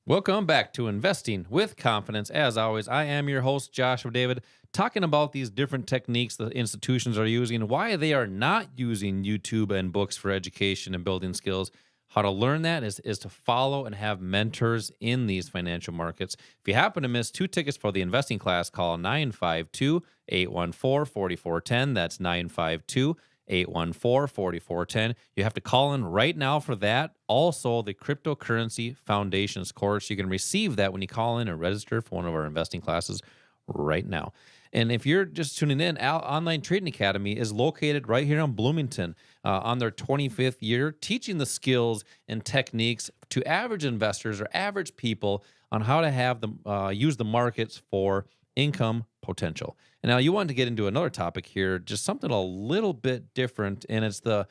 Welcome back to Investing with Confidence. As always, I am your host, Joshua David, talking about these different techniques that institutions are using, why they are not using YouTube and books for education and building skills. How to learn that is to follow and have mentors in these financial markets. If you happen to miss 2 tickets for the investing class, call 952-814-4410. That's 952-814-4410. You have to call in right now for that. Also, the Cryptocurrency Foundations course. You can receive that when you call in and register for one of our investing classes right now. And if you're just tuning in, Online Trading Academy is located right here in Bloomington on their 25th year, teaching the skills and techniques to average investors or average people on how to have them use the markets for income potential. And now you want to get into another topic here, just something a little bit different, and it's the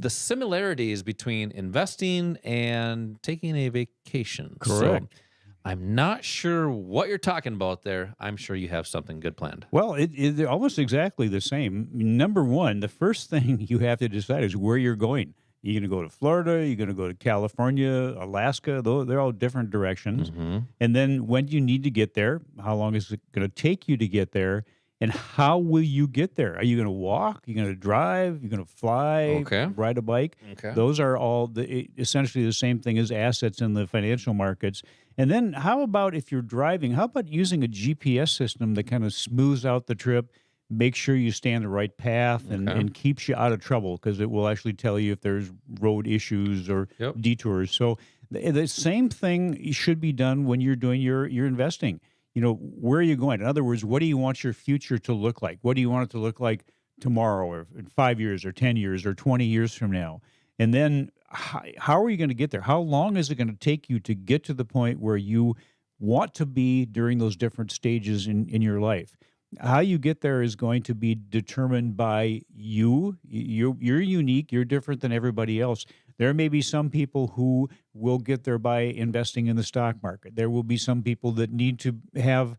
similarities between investing and taking a vacation. Correct. So I'm not sure what you're talking about there. I'm sure you have something good planned. Well, they're almost exactly the same. Number one, the first thing you have to decide is where you're going. You're going to go to Florida, you're going to go to California, Alaska, they're all different directions. And then when do you need to get there? How long is it going to take you to get there? And how will you get there? Are you going to walk? Are you going to drive? You're going to fly? Okay. Ride a bike? Okay. Those are all essentially the same thing as assets in the financial markets. And then how about if you're driving, how about using a GPS system that kind of smooths out the trip, make sure you stay on the right path and keeps you out of trouble, because it will actually tell you if there's road issues or detours. So the same thing should be done when you're doing your investing. Where are you going? In other words, what do you want your future to look like? What do you want it to look like tomorrow or in 5 years or 10 years or 20 years from now? And then how are you going to get there? How long is it going to take you to get to the point where you want to be during those different stages in your life? How you get there is going to be determined by you. You're unique. You're different than everybody else. There may be some people who will get there by investing in the stock market. There will be some people that need to have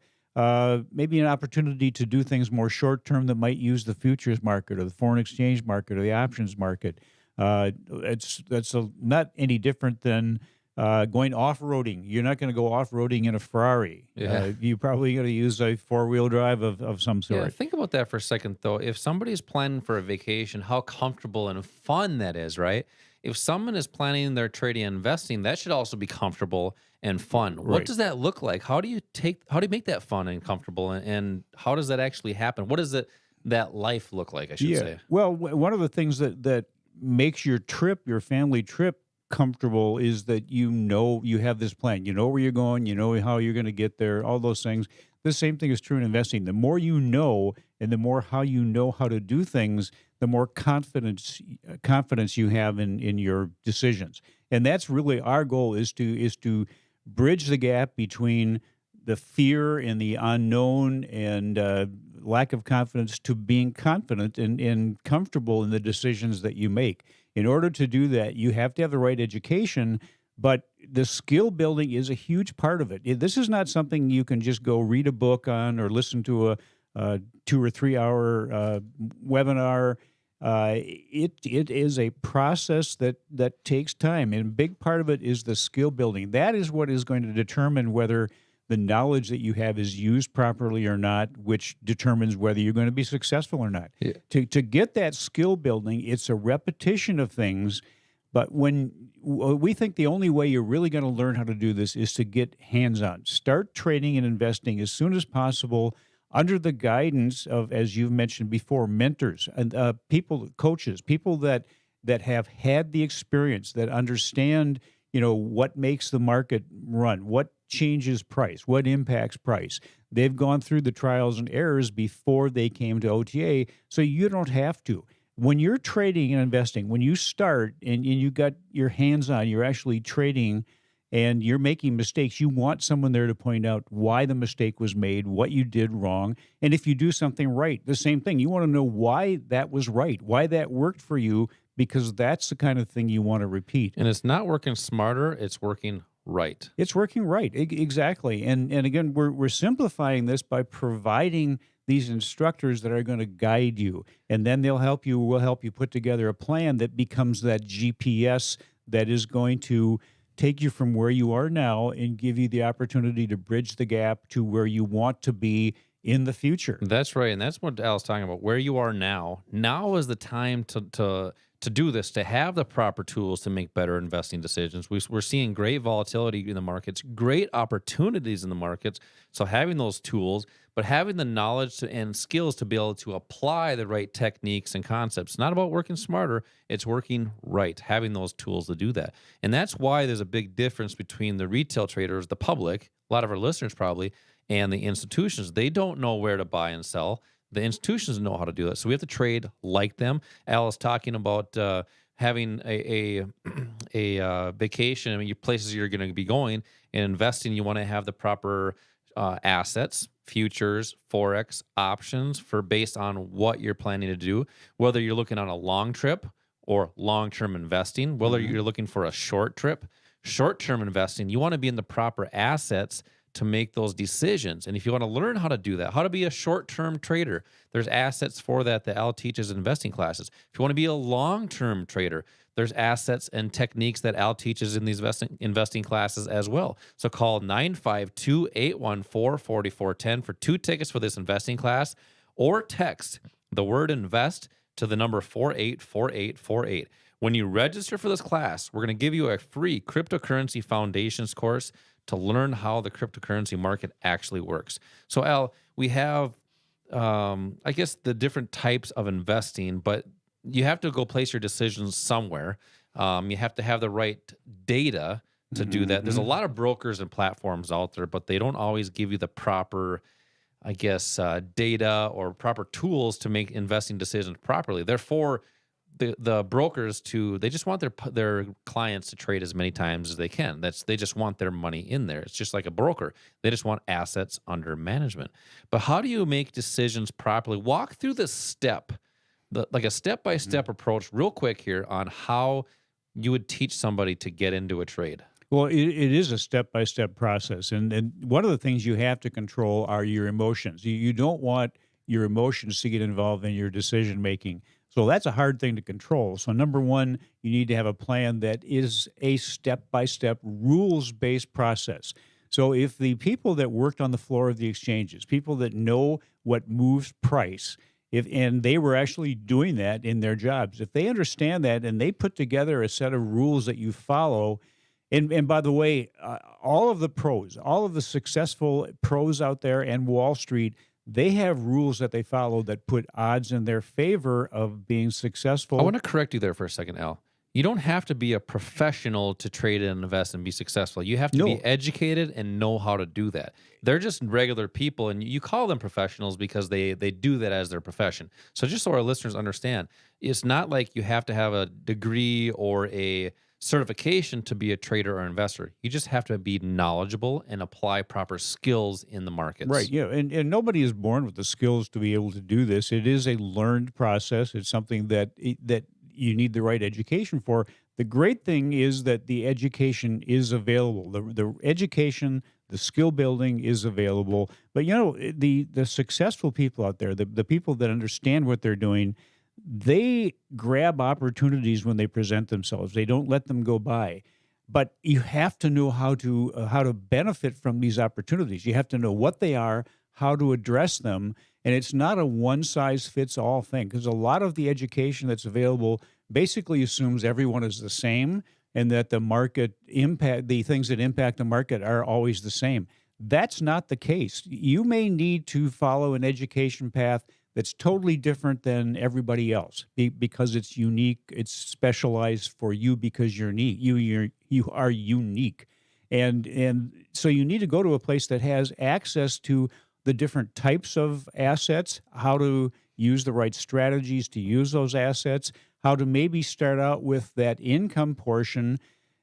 maybe an opportunity to do things more short term that might use the futures market or the foreign exchange market or the options market. That's not any different than going off-roading. You're not going to go off-roading in a Ferrari. You're probably going to use a four-wheel drive of some sort. Yeah, think about that for a second, though. If somebody's planning for a vacation, how comfortable and fun that is, right? If someone is planning their trading and investing, that should also be comfortable and fun. What Right. does that look like? How do you make that fun and comfortable? And how does that actually happen? What does that life look like, I should say? Well, one of the things that makes your family trip comfortable is that you have this plan. You know where you're going, you know how you're going to get there, all those things. The same thing is true in investing. The more you know and the more how you know how to do things, the more confidence you have in your decisions. And that's really our goal, is to bridge the gap between the fear and the unknown and lack of confidence to being confident and comfortable in the decisions that you make. In order to do that, you have to have the right education, but the skill building is a huge part of it. This is not something you can just go read a book on or listen to a 2 or 3 hour webinar. It is a process that takes time, and a big part of it is the skill building. That is what is going to determine whether the knowledge that you have is used properly or not, which determines whether you're going to be successful or not. Yeah. To get that skill building, it's a repetition of things. But when we think the only way you're really going to learn how to do this is to get hands-on. Start trading and investing as soon as possible under the guidance of, as you've mentioned before, mentors and people, coaches, people that have had the experience, that understand, what makes the market run, what changes price, what impacts price. They've gone through the trials and errors before they came to OTA, so you don't have to. When you're trading and investing, when you start and you got your hands on, you're actually trading and you're making mistakes, you want someone there to point out why the mistake was made, what you did wrong, and if you do something right, the same thing. You want to know why that was right, why that worked for you, because that's the kind of thing you want to repeat. And it's not working smarter, it's working right. It's working right, exactly. And again, we're simplifying this by providing these instructors that are going to guide you, and then will help you put together a plan that becomes that GPS that is going to take you from where you are now and give you the opportunity to bridge the gap to where you want to be in the future. That's right, and that's what Al's talking about. Where you are now. Now is the time to do this, to have the proper tools to make better investing decisions. We're seeing great volatility in the markets, great opportunities in the markets. So having those tools, but having the knowledge and skills to be able to apply the right techniques and concepts. It's not about working smarter, it's working right, having those tools to do that. And that's why there's a big difference between the retail traders, the public, a lot of our listeners probably, and the institutions. They don't know where to buy and sell. The institutions know how to do that. So we have to trade like them. Al is talking about having a vacation. I mean, places you're going to be going and investing. You want to have the proper assets, futures, Forex, options for based on what you're planning to do. Whether you're looking on a long trip or long-term investing, whether you're looking for a short trip, short-term investing, you want to be in the proper assets to make those decisions. And if you want to learn how to do that, how to be a short-term trader, there's assets for that Al teaches in investing classes. If you want to be a long-term trader, there's assets and techniques that Al teaches in these investing classes as well. So call 952-814-4410 for 2 tickets for this investing class, or text the word invest to the number 484848. When you register for this class, we're going to give you a free cryptocurrency foundations course to learn how the cryptocurrency market actually works. So, Al, we have, I guess, the different types of investing, but you have to go place your decisions somewhere. You have to have the right data to do that. There's a lot of brokers and platforms out there, but they don't always give you the proper, I guess, data or proper tools to make investing decisions properly. Therefore, the brokers they just want their clients to trade as many times as they can. They just want their money in there. It's just like a broker. They just want assets under management. But how do you make decisions properly? Walk through the like a step-by-step approach real quick here on how you would teach somebody to get into a trade. Well, it is a step-by-step process. And one of the things you have to control are your emotions. You don't want your emotions to get involved in your decision-making. So that's a hard thing to control. So number one, you need to have a plan that is a step-by-step, rules-based process. So if the people that worked on the floor of the exchanges, people that know what moves price, and they were actually doing that in their jobs, if they understand that and they put together a set of rules that you follow, and by the way, all of the pros, all of the successful pros out there and Wall Street, they have rules that they follow that put odds in their favor of being successful. I want to correct you there for a second, Al. You don't have to be a professional to trade and invest and be successful. You have to be educated and know how to do that. They're just regular people, and you call them professionals because they do that as their profession. So just so our listeners understand, it's not like you have to have a degree or a certification to be a trader or investor. You just have to be knowledgeable and apply proper skills in the markets. Right. Yeah. And nobody is born with the skills to be able to do this. It is a learned process. It's something that you need the right education for. The great thing is that the education is available. The education, the skill building is available. But the successful people out there, the people that understand what they're doing, they grab opportunities when they present themselves. They don't let them go by. But you have to know how to benefit from these opportunities. You have to know what they are, how to address them, and it's not a one-size-fits-all thing, because a lot of the education that's available basically assumes everyone is the same and that the things that impact the market are always the same. That's not the case. You may need to follow an education path that's totally different than everybody else because it's unique, it's specialized for you because you're unique. You are unique. And so you need to go to a place that has access to the different types of assets, how to use the right strategies to use those assets, how to maybe start out with that income portion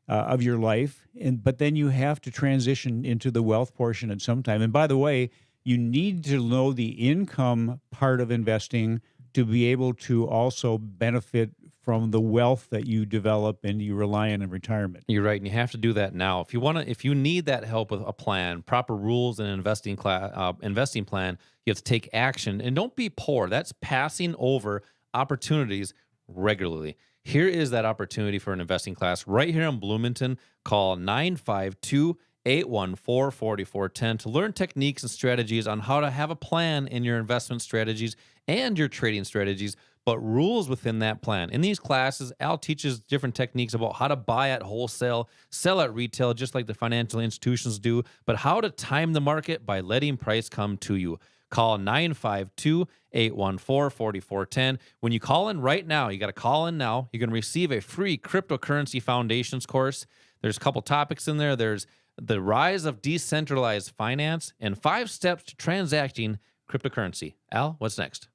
of your life, but then you have to transition into the wealth portion at some time. And by the way, you need to know the income part of investing to be able to also benefit from the wealth that you develop and you rely on in retirement. You're right, and you have to do that now. If you need that help with a plan, proper rules and investing plan, you have to take action. And don't be poor. That's passing over opportunities regularly. Here is that opportunity for an investing class right here in Bloomington. Call 952-814-4410 to learn techniques and strategies on how to have a plan in your investment strategies and your trading strategies, but rules within that plan. In these classes, Al teaches different techniques about how to buy at wholesale, sell at retail, just like the financial institutions do, but how to time the market by letting price come to you. Call 952-814-4410. When you call in right now, you got to call in now. You're going to receive a free cryptocurrency foundations course. There's a couple topics in there. There's the rise of decentralized finance and 5 steps to transacting cryptocurrency. Al, what's next?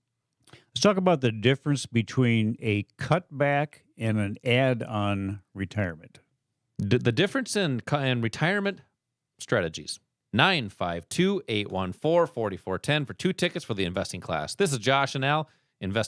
Let's talk about the difference between a cutback and an add-on retirement. The difference in retirement strategies. 952-814-4410 for 2 tickets for the investing class. This is Josh and Al, investing